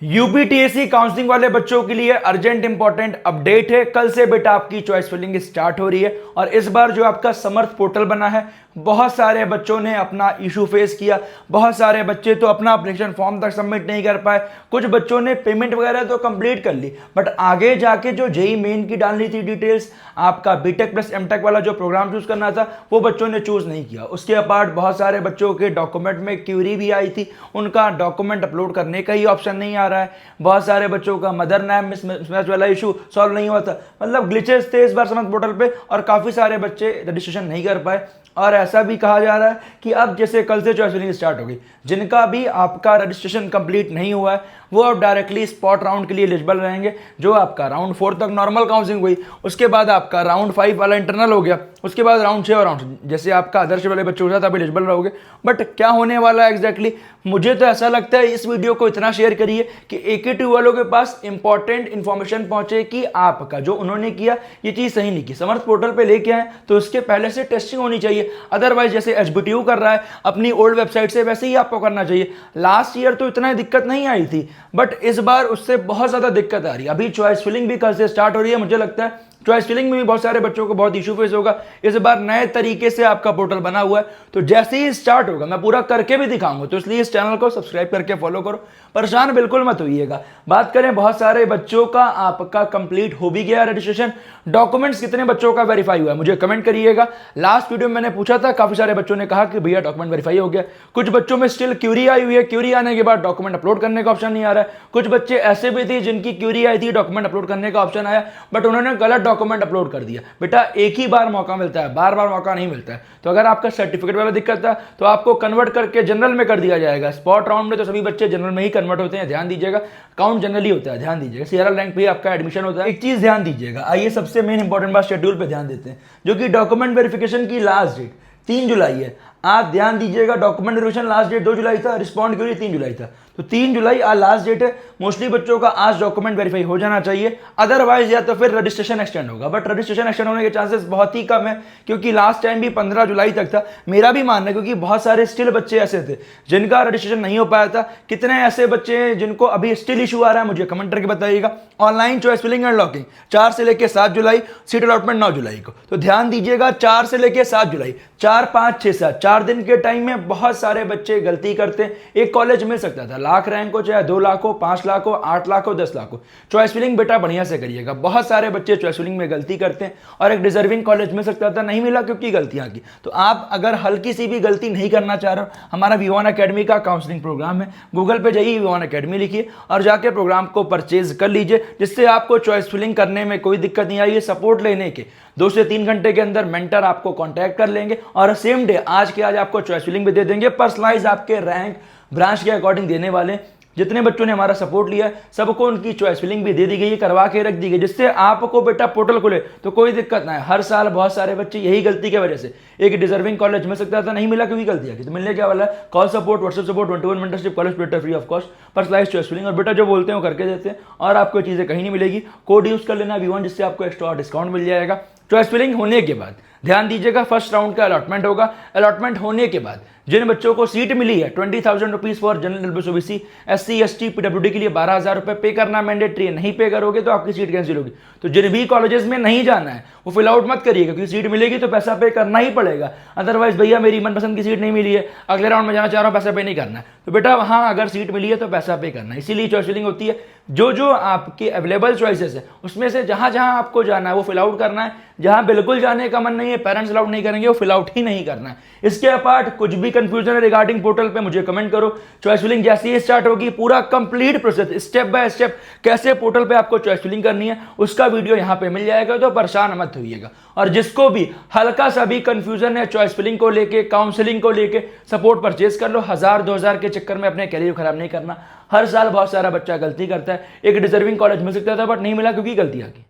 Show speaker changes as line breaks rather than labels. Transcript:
यूपीटीएससी counselling वाले बच्चों के लिए अर्जेंट इंपॉर्टेंट अपडेट है। कल से बेटा आपकी चॉइस फिलिंग स्टार्ट हो रही है और इस बार जो आपका समर्थ पोर्टल बना है, बहुत सारे बच्चों ने अपना इशू फेस किया। बहुत सारे बच्चे तो अपना एप्लीकेशन फॉर्म तक सबमिट नहीं कर पाए। कुछ बच्चों ने पेमेंट वगैरह तो कंप्लीट कर ली, बट आगे जाके जो जेई मेन की डालनी थी डिटेल्स, आपका बीटेक प्लस एमटेक वाला जो प्रोग्राम चूज करना था, वो बच्चों ने चूज नहीं किया। उसके अपार्ट बहुत सारे बच्चों के डॉक्यूमेंट में क्यूरी भी आई थी, उनका डॉक्यूमेंट अपलोड करने का ही ऑप्शन नहीं आ रहा है। बहुत सारे बच्चों का मदर नेम मिसमैच वाला इशू सॉल्व नहीं हुआ था। मतलब ग्लिचेस थे इस बार समर्थ पोर्टल पे और काफी सारे बच्चे रजिस्ट्रेशन नहीं कर पाए। और ऐसा भी कहा जा रहा है कि अब जैसे कल से चॉइस फिलिंग स्टार्ट होगी, जिनका भी आपका रजिस्ट्रेशन कंप्लीट नहीं हुआ है वो अब डायरेक्टली स्पॉट राउंड के लिए एलिजिबल रहेंगे। जो आपका राउंड 4 तक नॉर्मल काउंसलिंग हुई, उसके बाद आपका राउंड 5 वाला इंटरनल हो गया, उसके बाद राउंड 6 और राउंड जैसे आपका आदर्श वाले बच्चे होता तब एलिजिबल रहोगे। बट क्या होने वाला है एग्जैक्टली, मुझे तो ऐसा लगता है इस वीडियो को इतना शेयर करिए कि AKT वालों के पास इंपॉर्टेंट इन्फॉर्मेशन पहुंचे कि आपका जो उन्होंने किया ये चीज सही नहीं की। समर्थ पोर्टल पे लेके आए तो उसके पहले से टेस्टिंग होनी चाहिए। अदरवाइज जैसे HBTU कर रहा है अपनी ओल्ड वेबसाइट से, वैसे ही आपको करना चाहिए। लास्ट ईयर तो इतना दिक्कत नहीं आई थी, बट इस बार उससे बहुत ज्यादा दिक्कत आ रही है। अभी चॉइस फिलिंग भी कल से स्टार्ट हो रही है। मुझे लगता है चॉइस फिलिंग में भी बहुत सारे बच्चों को बहुत इशू फेस होगा। इस बार नए तरीके से आपका पोर्टल बना हुआ है, तो जैसे ही स्टार्ट होगा मैं पूरा करके भी दिखाऊंगा। तो इसलिए इस चैनल को सब्सक्राइब करके फॉलो करो, परेशान बिल्कुल मत होइएगा। बात करें बहुत सारे बच्चों का आपका कंप्लीट हो भी गया रजिस्ट्रेशन। डॉक्यूमेंट्स कितने बच्चों का वेरीफाई हुआ है मुझे कमेंट करिएगा। लास्ट वीडियो में मैंने पूछा था, काफी सारे बच्चों ने कहा कि भैया डॉक्यूमेंट वेरीफाई हो गया। कुछ बच्चों में स्टिल क्यूरी आई हुई है, क्यूरी आने के बाद डॉक्यूमेंट अपलोड करने का ऑप्शन नहीं आ रहा है। कुछ बच्चे ऐसे भी थे जिनकी क्यूरी आई थी, डॉक्यूमेंट अपलोड करने का ऑप्शन आया, बट उन्होंने गलत डॉक्यूमेंट अपलोड कर दिया। बेटा एक ही बार मौका मिलता है, बार बार मौका नहीं मिलता है। तो अगर आपका सर्टिफिकेट वाला दिक्कत था तो आपको कन्वर्ट करके जनरल में कर दिया जाएगा। स्पॉट राउंड में तो सभी बच्चे जनरल में ही कन्वर्ट होते हैं, ध्यान दीजिएगा। काउंट जनरली होता है, ध्यान दीजिएगा। सीआरएल रैंक पे आपका एडमिशन होता है। एक चीज ध्यान दीजिएगा, आइए सबसे मेन इंपॉर्टेंट बात शेड्यूल पे ध्यान देते हैं, जो कि डॉक्यूमेंट वेरिफिकेशन की लास्ट डेट 3 जुलाई है। आप ध्यान दीजिएगा, डॉक्यूमेंट वेरिफिकेशन लास्ट डेट 2 जुलाई था, रिस्पॉन्ड क्यूरी 3 जुलाई था। तो 3 जुलाई आज लास्ट डेट है। मोस्टली बच्चों का आज डॉक्यूमेंट वेरीफाई हो जाना चाहिए, अदरवाइज या तो फिर रजिस्ट्रेशन एक्सटेंड होगा। बट रजिस्ट्रेशन एक्सटेंड होने के चांसेस बहुत ही कम है, क्योंकि लास्ट टाइम भी 15 जुलाई तक था। मेरा भी मानना है, क्योंकि बहुत सारे स्टिल बच्चे ऐसे थे जिनका रजिस्ट्रेशन नहीं हो पाया था। कितने ऐसे बच्चे हैं जिनको अभी स्टिल इशू आ रहा है, मुझे कमेंट करके बताइएगा। Online choice filling and locking 4 से लेकर 7 जुलाई, सीट अलॉटमेंट 9 जुलाई को। तो ध्यान दीजिएगा, 4 से लेकर 7 जुलाई, 4, 5, 6, 7 4 दिन के टाइम में बहुत सारे बच्चे गलती करते हैं। एक कॉलेज मिल सकता था, लाख रैंक हो, चाहे 2 लाख हो, 5 लाख हो, 8 लाख हो, 10 लाख हो। चॉइस फिलिंग बेटा बढ़िया से करिएगा। बहुत सारे बच्चे चॉइस फिलिंग में गलती करते हैं और एक डिजर्विंग कॉलेज मिल सकता था, नहीं मिला क्योंकि गलतियां की। तो आप अगर हल्की सी भी गलती नहीं करना चाह रहे हो, हमारा V1 अकेडमी का काउंसलिंग प्रोग्राम है। गूगल पे जाइए, V1 अकेडमी लिखिए और जाके प्रोग्राम को परचेज कर लीजिए, जिससे आपको चॉइस फिलिंग करने में कोई दिक्कत नहीं आई है। सपोर्ट लेने के 2 से 3 घंटे के अंदर मेंटर आपको कांटेक्ट कर लेंगे और सेम डे आज के आज आपको चॉइस फिलिंग भी दे देंगे। पर्सनलाइज आपके रैंक ब्रांच के अकॉर्डिंग देने वाले। जितने बच्चों ने हमारा सपोर्ट लिया है सबको उनकी चॉइस फिलिंग भी दे दी गई है, करवा के रख दी गई, जिससे आपको बेटा पोर्टल खुले तो कोई दिक्कत ना है। हर साल बहुत सारे बच्चे यही गलती की वजह से एक डिजर्विंग कॉलेज मिल सकता था, नहीं मिला क्योंकि गलतियां की। तो मिलने क्या वाला है, call support, WhatsApp support, 21 mentorship, college paper free of cost, personalize choice filling. और बेटा जो बोलते हैं वो करके देते हैं और आपको चीजें कहीं नहीं मिलेगी। कोड यूज कर लेना V1, जिससे आपको एक्स्ट्रा डिस्काउंट मिल जाएगा। चॉइस फिलिंग होने के बाद ध्यान दीजिएगा, फर्स्ट राउंड का अलॉटमेंट होगा। अलॉटमेंट होने के बाद जिन बच्चों को सीट मिली है 20,000 rupees for general OBC, SC ST PWD के लिए 12,000 रुपए पे करना मैंडेटरी है। नहीं पे करोगे तो आपकी सीट कैंसिल होगी। तो जिन भी कॉलेजेस में नहीं जाना है वो फिल आउट मत करिएगा, क्योंकि सीट मिलेगी तो पैसा पे करना ही पड़ेगा। अदरवाइज भैया मेरी मनपसंद की सीट नहीं मिली है, अगले राउंड में जाना चाह रहा हूँ, पैसा पे नहीं करना है। तो बेटा वहां अगर सीट मिली है तो पैसा पे करना है। इसीलिए चॉइस फिलिंग होती है। जो जो आपके अवेलेबल चॉइसेस है उसमें से जहां जहां आपको जाना है वो फिल आउट करना है। जहां बिल्कुल जाने का मन नहीं है, पेरेंट्स अलाउड नहीं करेंगे, वो फिल आउट ही नहीं करना है। इसके अपार्ट कुछ भी कंफ्यूजन है रिगार्डिंग पोर्टल पे मुझे कमेंट करो। चॉइस फिलिंग जैसे ही स्टार्ट होगी पूरा complete process step by step कैसे पोर्टल पे आपको चॉइस फिलिंग करनी है उसका वीडियो यहां पे मिल जाएगा, तो परेशान मत होइएगा। और जिसको भी हल्का सा भी कंफ्यूजन है चॉइस फिलिंग को लेके, काउंसलिंग को लेके, सपोर्ट परचेज कर लो। 1000-2000 के चक्कर में अपने कैरियर खराब नहीं करना। हर साल बहुत सारा बच्चा गलती करता है। एक डिजर्विंग कॉलेज मिल सकता था बट नहीं मिला क्योंकि गलतियां की।